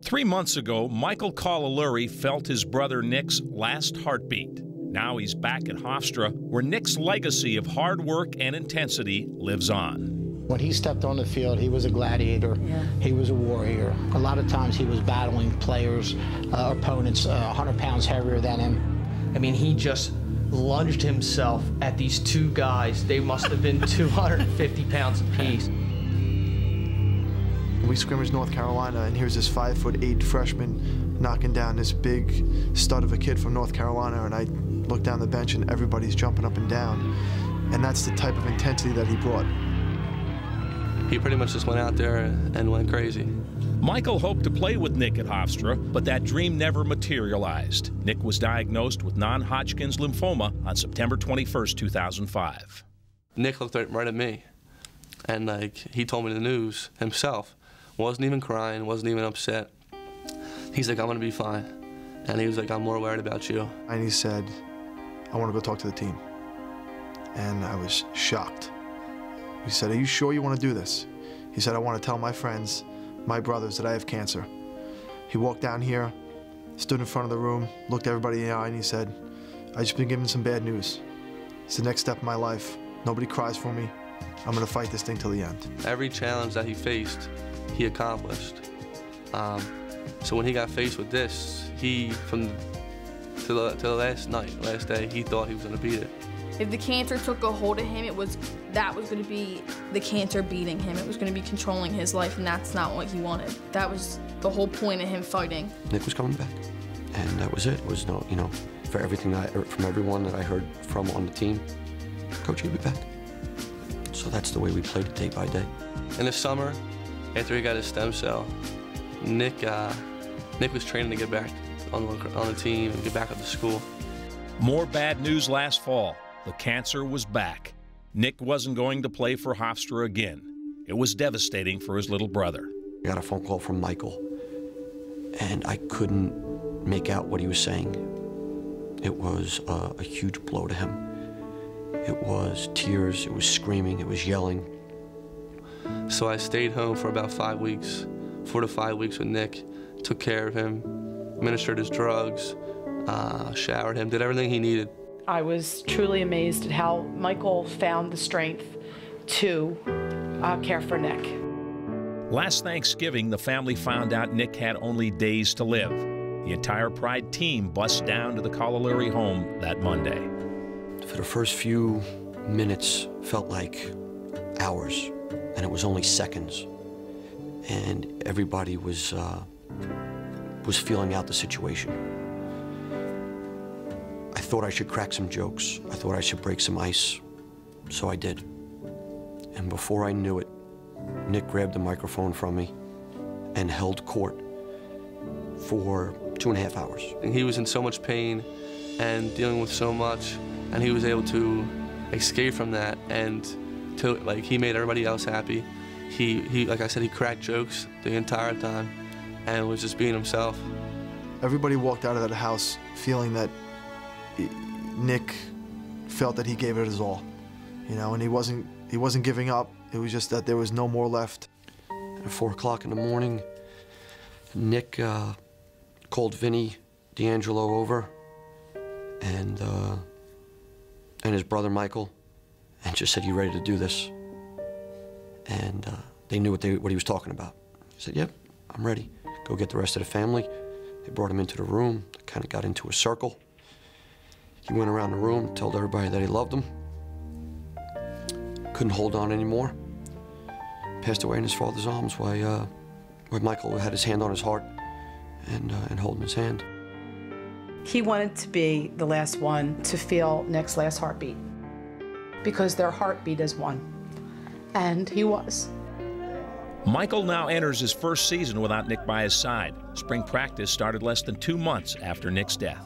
3 months ago, Michael Calaluri felt his brother Nick's last heartbeat. Now he's back at Hofstra, where Nick's legacy of hard work and intensity lives on. When he stepped on the field, he was a gladiator. Yeah. He was a warrior. A lot of times he was battling players, opponents 100 pounds heavier than him. I mean, he just lunged himself at these two guys. They must have been 250 pounds apiece. We scrimmaged North Carolina, and here's this 5'8" freshman knocking down this big stud of a kid from North Carolina, and I look down the bench and everybody's jumping up and down. And that's the type of intensity that he brought. He pretty much just went out there and went crazy. Michael hoped to play with Nick at Hofstra, but that dream never materialized. Nick was diagnosed with non-Hodgkin's lymphoma on September 21st, 2005. Nick looked right at me, and he told me the news himself. Wasn't even crying, wasn't even upset. He's like, I'm gonna be fine. And he was like, I'm more worried about you. And he said, I want to go talk to the team. And I was shocked. He said, are you sure you want to do this? He said, I want to tell my friends, my brothers, that I have cancer. He walked down here, stood in front of the room, looked everybody in the eye, and he said, I've just been given some bad news. It's the next step in my life. Nobody cries for me. I'm going to fight this thing till the end. Every challenge that he faced, he accomplished. So when he got faced with this, to the last day, he thought he was going to beat it. If the cancer took a hold of him, that was going to be the cancer beating him. It was going to be controlling his life, and that's not what he wanted. That was the whole point of him fighting. Nick was coming back, and that was it. It was no, for everything from everyone that I heard from on the team, Coach, he'll be back. So that's the way we played it day by day. In the summer, after he got his stem cell, Nick was training to get back on the team and get back up to school. More bad news last fall. The cancer was back. Nick wasn't going to play for Hofstra again. It was devastating for his little brother. I got a phone call from Michael, and I couldn't make out what he was saying. It was a huge blow to him. It was tears, it was screaming, it was yelling. So I stayed home for about 5 weeks, 4 to 5 weeks with Nick, took care of him, administered his drugs, showered him, did everything he needed. I was truly amazed at how Michael found the strength to care for Nick. Last Thanksgiving, the family found out Nick had only days to live. The entire Pride team bussed down to the Calaluri home that Monday. For the first few minutes felt like hours, and it was only seconds. And everybody was feeling out the situation. I thought I should crack some jokes. I thought I should break some ice. So I did. And before I knew it, Nick grabbed the microphone from me and held court for 2.5 hours. And he was in so much pain and dealing with so much, and he was able to escape from that, and he made everybody else happy. He like I said, he cracked jokes the entire time and was just being himself. Everybody walked out of that house feeling that Nick felt that he gave it his all, and he wasn't giving up. It was just that there was no more left. At 4 o'clock in the morning, Nick called Vinny D'Angelo over and his brother Michael, and just said, "You ready to do this?" And they knew what he was talking about. He said, "Yep, I'm ready. Go get the rest of the family." They brought him into the room, kind of got into a circle. He went around the room, told everybody that he loved them. Couldn't hold on anymore. Passed away in his father's arms while Michael had his hand on his heart and holding his hand. He wanted to be the last one to feel Nick's last heartbeat, because their heartbeat is one, and he was. Michael now enters his first season without Nick by his side. Spring practice started less than 2 months after Nick's death.